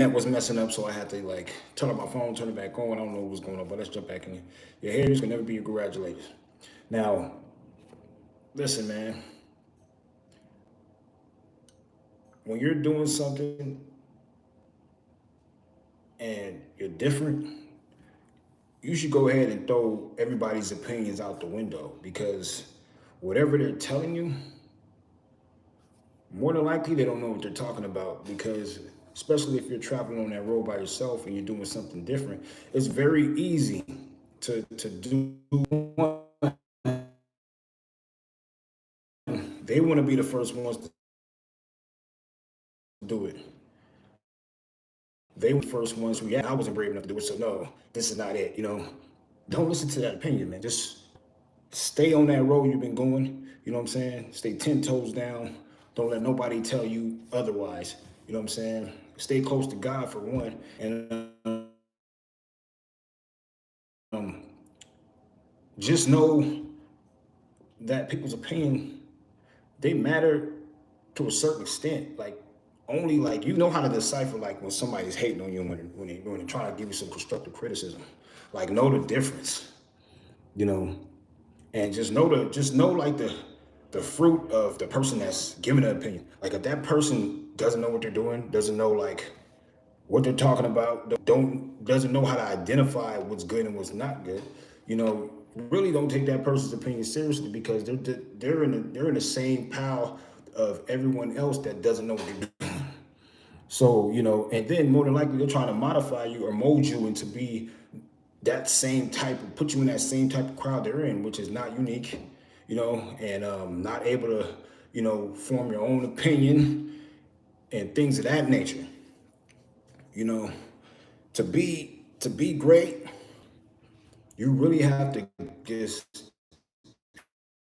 was messing up, so I had to like turn on my phone, turn it back on. I don't know what's going on, but let's jump back in. Your haters can never be your congratulators. Now, listen, man. When you're doing something and you're different, you should go ahead and throw everybody's opinions out the window because whatever they're telling you, more than likely they don't know what they're talking about because especially if you're traveling on that road by yourself and you're doing something different, it's very easy to do one. They want to be the first ones to do it. They were the first ones who, yeah, I wasn't brave enough to do it, so no, this is not it. Don't listen to that opinion, man. Just stay on that road you've been going. You know what I'm saying? Stay 10 toes down. Don't let nobody tell you otherwise. You know what I'm saying? Stay close to God for one. And um, just know that people's opinion, they matter to a certain extent. Like, only like you know how to decipher like when somebody's hating on you when they're trying to give you some constructive criticism. Like, know the difference, you know, and just know like the fruit of the person that's giving an opinion. Like if that person doesn't know what they're doing, doesn't know like what they're talking about, don't doesn't know how to identify what's good and what's not good, really don't take that person's opinion seriously because they're in the same pile of everyone else that doesn't know what they're doing. So, and then more than likely they're trying to modify you or mold you into be that same type of, put you in that same type of crowd they're in, which is not unique, and not able to, form your own opinion and things of that nature. You know, to be great, you really have to just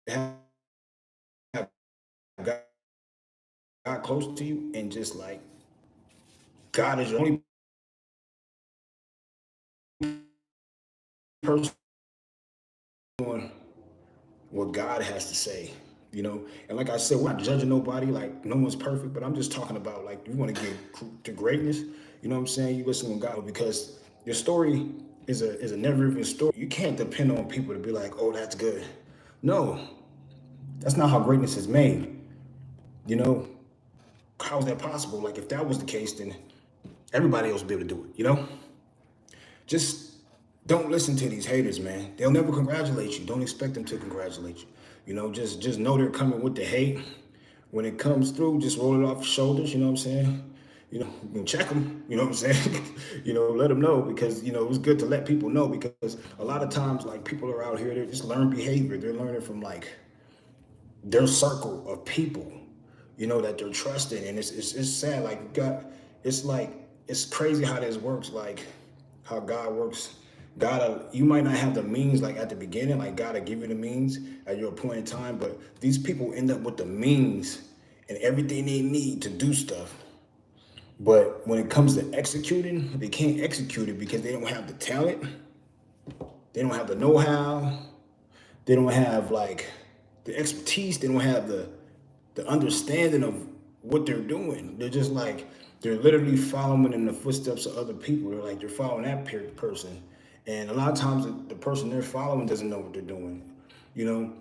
have God close to you and just like God is your only person doing what God has to say, And like I said, we're not judging nobody, like no one's perfect, but I'm just talking about like you want to get to greatness, you know what I'm saying? You listen to God because your story is a never even story. You can't depend on people to be like, oh, that's good. No, that's not how greatness is made. You know, how is that possible? Like if that was the case, then everybody else would be able to do it, Just don't listen to these haters, man. They'll never congratulate you. Don't expect them to congratulate you. Just know they're coming with the hate. When it comes through, just roll it off your shoulders. You know what I'm saying? You can check them. You know what I'm saying? Let them know because it's good to let people know because a lot of times like people are out here, they just learn behavior. They're learning from like their circle of people, that they're trusting, and it's sad. Like it's crazy how this works. Like how God works. God, you might not have the means like at the beginning, like God will give you the means at your appointed time, but these people end up with the means and everything they need to do stuff. But when it comes to executing, they can't execute it because they don't have the talent, they don't have the know-how, they don't have like the expertise, they don't have the understanding of what they're doing. They're just like they're literally following in the footsteps of other people. They're following that person, and a lot of times the person they're following doesn't know what they're doing. You know,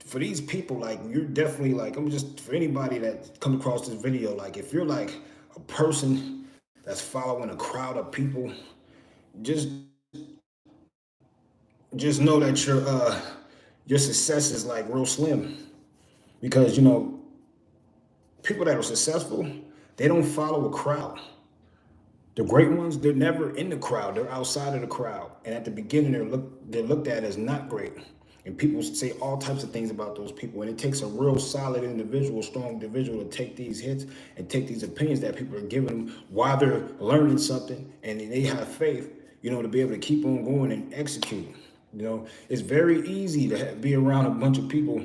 for these people, like you're definitely like I'm just for anybody that comes across this video, like if you're like a person that's following a crowd of people, just just know that your success is like real slim because people that are successful, they don't follow a crowd. The great ones, they're never in the crowd. They're outside of the crowd. And at the beginning, they're looked at as not great. And people say all types of things about those people. And it takes a real solid individual, strong individual to take these hits and take these opinions that people are giving them while they're learning something and they have faith, to be able to keep on going and execute. It's very easy to be around a bunch of people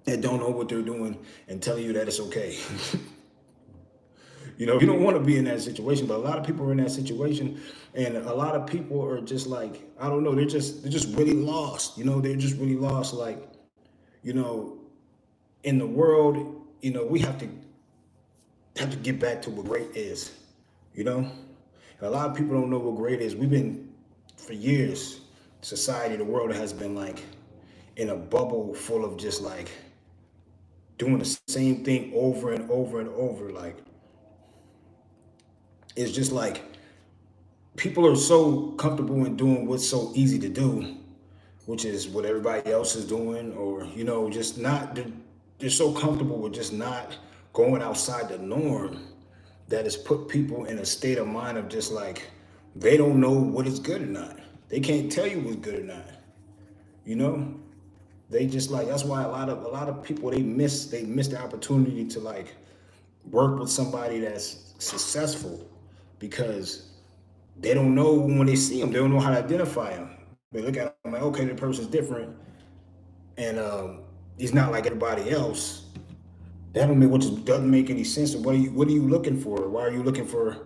that don't know what they're doing and telling you that it's okay. You don't want to be in that situation, but a lot of people are in that situation, and a lot of people are just like, I don't know, they're just really lost. They're just really lost. Like, you know, in the world, we have to get back to what great is. you know? And a lot of people don't know what great is. We've been, for years, society, the world has been like in a bubble full of just like doing the same thing over and over and over. Like, it's just like people are so comfortable in doing what's so easy to do, which is what everybody else is doing, or, just not, they're so comfortable with just not going outside the norm that has put people in a state of mind of just like, they don't know what is good or not. They can't tell you what's good or not, you know? They just like, that's why a lot of people, they miss the opportunity to like work with somebody that's successful because they don't know when they see them. They don't know how to identify them. They look at them like, okay, the person's different, and he's not like everybody else. That don't make which doesn't make any sense. What are you looking for? Why are you looking for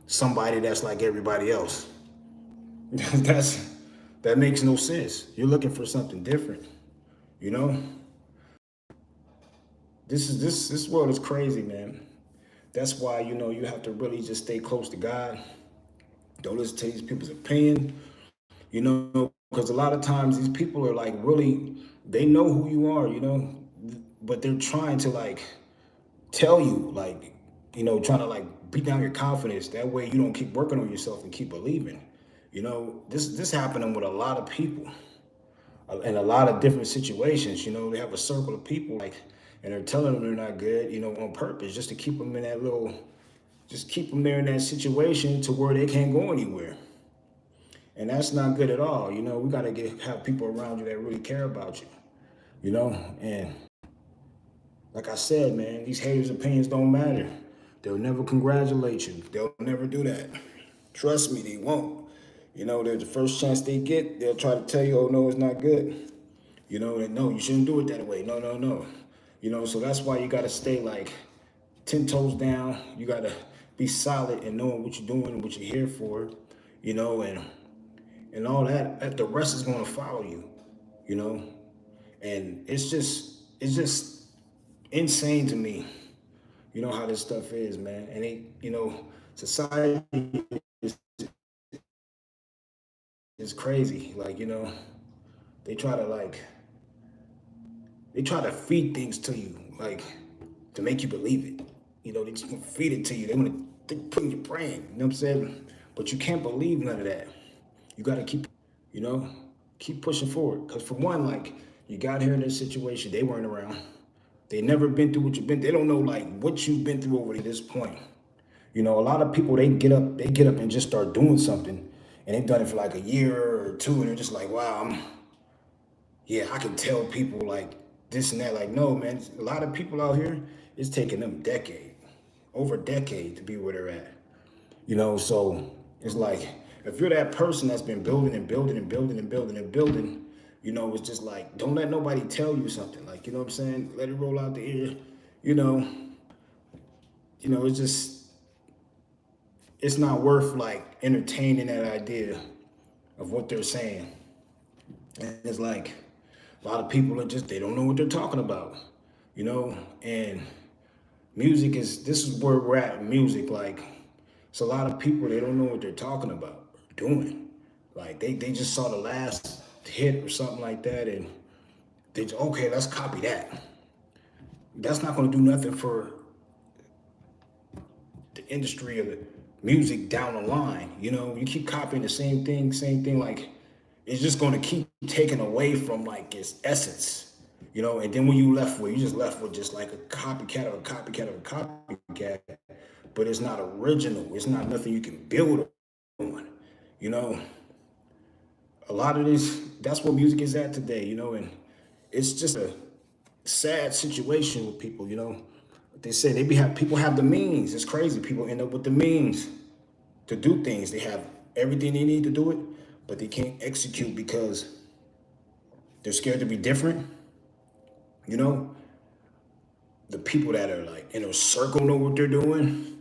somebody that's like everybody else? that's that makes no sense. You're looking for something different. You know, this world is crazy, man. That's why you have to really just stay close to God. Don't listen to these people's opinion. Because a lot of times these people are like really, they know who you are, but they're trying to like tell you, like, trying to like beat down your confidence. That way you don't keep working on yourself and keep believing. This happening with a lot of people in a lot of different situations. They have a circle of people like, and they're telling them they're not good, on purpose, just to keep them in that little, just keep them there in that situation to where they can't go anywhere. And that's not good at all. We got to have people around you that really care about you, and like I said, man, these haters' opinions don't matter. They'll never congratulate you. They'll never do that. Trust me, they won't. There's the first chance they get, they'll try to tell you, oh, no, it's not good. That no, you shouldn't do it that way. No, no, no. So that's why you got to stay like 10 toes down. You got to be solid and knowing what you're doing and what you're here for, and all that. The rest is going to follow you, you know? And it's just insane to me, how this stuff is, man. And society is, is crazy. Like, they try to like, they try to feed things to you, like to make you believe it. They just want to feed it to you. They want to put in your brain, you know what I'm saying? But you can't believe none of that. You got to you know, keep pushing forward. Because for one, like, you got here in this situation, they weren't around. They never been through what you've been. They don't know like what you've been through over to this point. A lot of people they get up and just start doing something, and they've done it for like a year or two, and they're just like, wow, yeah, I can tell people like this and that. Like, no, man, a lot of people out here, it's taking them over a decade to be where they're at. So it's like if you're that person that's been building and building and building and building and building, it's just like don't let nobody tell you something. Like, you know what I'm saying? Let it roll out the ear. You know, it's just it's not worth like entertaining that idea of what they're saying. And it's like a lot of people are just they don't know what they're talking about, and music this is where we're at in music. Like it's a lot of people they don't know what they're talking about or doing. Like they just saw the last hit or something like that and they just, okay, let's copy that. That's not gonna do nothing for the industry of the music down the line. You keep copying the same thing, like it's just gonna keep taking away from like its essence. And then when you just left with just like a copycat of a copycat of a copycat, but it's not original. It's not nothing you can build on. You know, a lot of this, that's what music is at today, and it's just a sad situation with people, They say people have the means. It's crazy. People end up with the means to do things. They have everything they need to do it, but they can't execute because they're scared to be different. You know, the people that are like in a circle know what they're doing.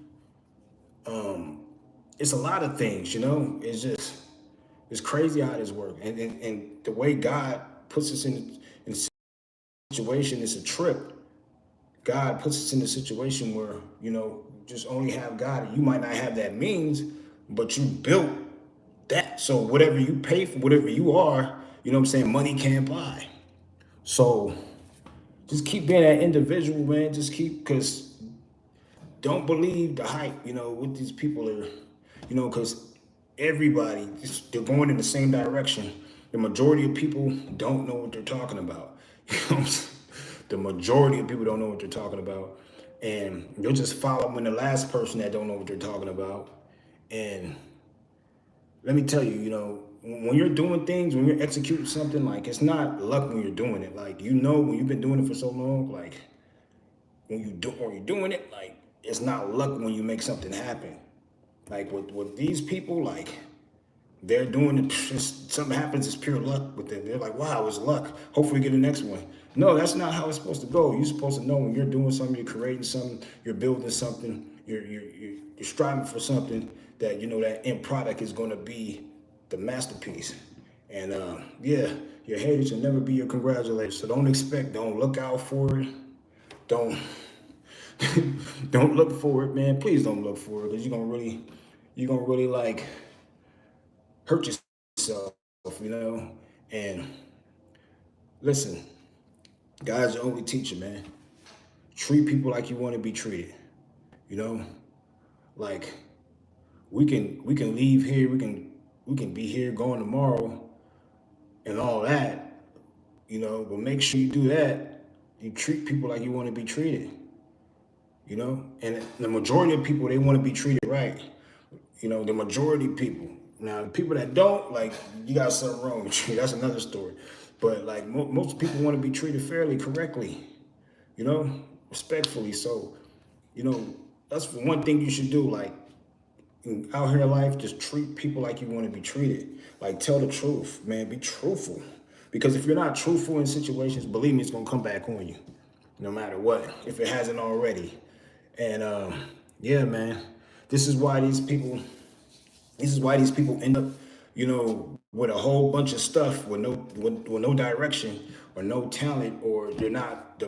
It's a lot of things, it's crazy how this works. And the way God puts us in a situation is a trip. God puts us in a situation where, just only have God. You might not have that means, but you built that. So whatever you pay for, whatever you are, what I'm saying, money can't buy. So just keep being that individual, man. Just keep, because don't believe the hype, what these people are, because everybody, they're going in the same direction. The majority of people don't know what they're talking about. You know what I'm saying? The majority of people don't know what they're talking about. And you'll just follow in the last person that don't know what they're talking about. And let me tell you, when you're doing things, when you're executing something, like, it's not luck when you're doing it. Like, when you've been doing it for so long, like, when you're doing it, like, it's not luck when you make something happen. Like, with these people, like, they're doing it, just something happens, it's pure luck with them. They're like, wow, it's luck. Hopefully get the next one. No, that's not how it's supposed to go. You're supposed to know when you're doing something, you're creating something, you're building something, you're striving for something, that that end product is going to be the masterpiece. And yeah, your haters will never be your congratulators. So don't look out for it. Don't don't look for it, man. Please don't look for it, because you're gonna really like hurt yourself, you know. And listen, God's your only teacher, man. Treat people like you want to be treated. You know, like, we can leave here, we can be here going tomorrow and all that, but make sure you do that. You treat people like you want to be treated, and the majority of people, they want to be treated right. The majority of people. Now, the people that don't, like, you got something wrong with you. That's another story. But like, most people want to be treated fairly, correctly, respectfully. So, you know, that's one thing you should do. Like, out here in life, just treat people like you want to be treated. Like, tell the truth, man. Be truthful. Because if you're not truthful in situations, believe me, it's gonna come back on you, no matter what, if it hasn't already. And yeah, man, this is why these people. This is why these people end up, with a whole bunch of stuff, with no direction or no talent, or they're not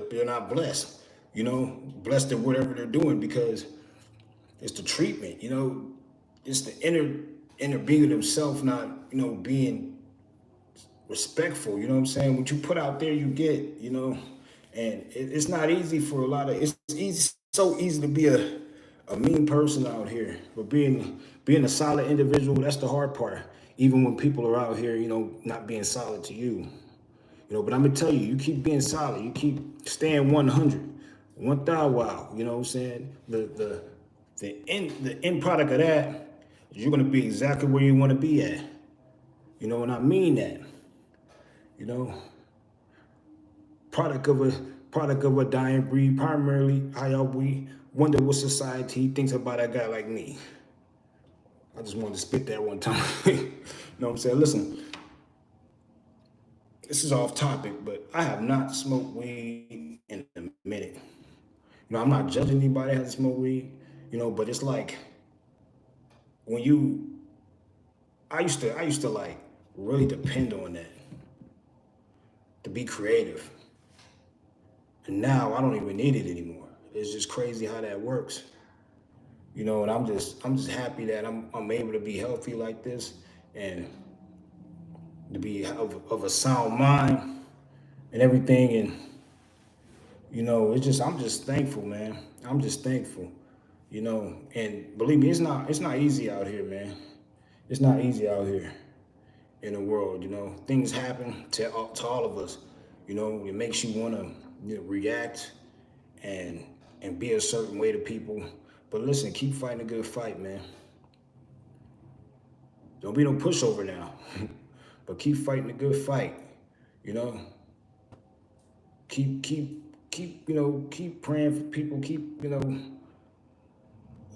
blessed, blessed at whatever they're doing, because it's the treatment, it's the inner being of themselves, not being respectful. You know what I'm saying? What you put out there, you get. And it's not easy for a lot of. It's easy, so easy to be a mean person out here, but being a solid individual, that's the hard part. Even when people are out here, not being solid to you. But I'm gonna tell you, you keep being solid, you keep staying 100, 1,000. Wow, you know what I'm saying? The end product of that, you're gonna be exactly where you want to be at. And I mean that. You know, product of a product of a dying breed. Primarily, we wonder what society thinks about a guy like me. I just wanted to spit that one time. You know what I'm saying? Listen, this is off topic, but I have not smoked weed in a minute. I'm not judging anybody that has smoked weed, but it's like, when I used to like really depend on that to be creative. And now I don't even need it anymore. It's just crazy how that works. And I'm just happy that I'm able to be healthy like this, and to be of a sound mind and everything. And I'm just thankful, man. I'm just thankful. And believe me, it's not easy out here, man. It's not easy out here in the world. Things happen to all of us. It makes you want to, react and be a certain way to people. But listen, keep fighting a good fight, man. Don't be no pushover now, but keep fighting a good fight. You know, keep praying for people. Keep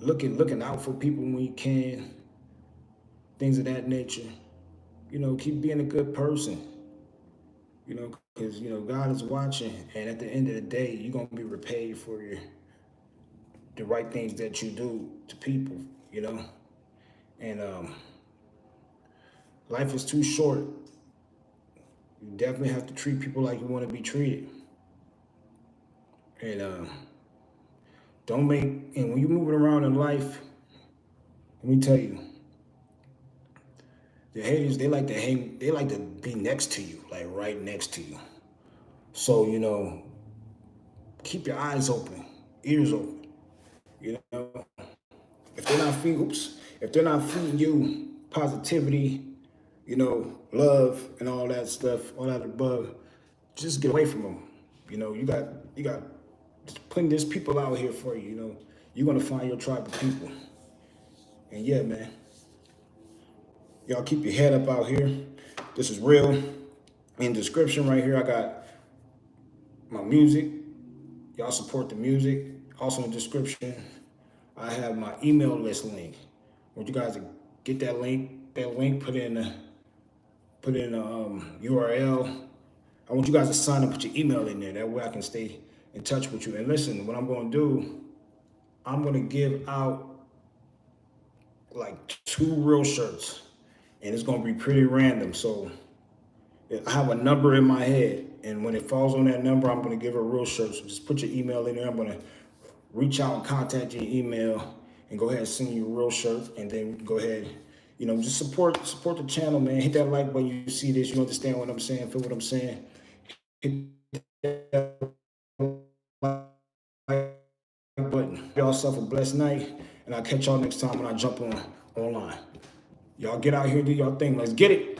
looking out for people when you can. Things of that nature. Keep being a good person. Because God is watching, and at the end of the day, you're gonna be repaid for the right things that you do to people. And life is too short. You definitely have to treat people like you want to be treated. And Don't make, and when you're moving around in life, let me tell you, the haters, they like to hang, they like to be next to you, like right next to you. So, keep your eyes open, ears open. You know, if they're not feeding, oops, if they're not feeding you positivity, love and all that stuff, all that above, just get away from them. You got putting these people out here for you. You're gonna find your tribe of people. And yeah, man, y'all keep your head up out here. This is real. In the description right here, I got my music. Y'all support the music. Also in the description, I have my email list link. I want you guys to get that link. That link, put in the URL. I want you guys to sign up, put your email in there. That way I can stay in touch with you. And listen, what I'm gonna do, I'm gonna give out like 2 real shirts, and it's gonna be pretty random. So I have a number in my head, and when it falls on that number, I'm gonna give a real shirt. So just put your email in there. I'm gonna reach out and contact your email and go ahead and send you a real shirt, and then go ahead, just support the channel, man. Hit that like button. You see this, you understand what I'm saying, feel what I'm saying. Hit that like button. Y'all self a blessed night, and I'll catch y'all next time when I jump online. Y'all get out here and do y'all thing. Let's get it.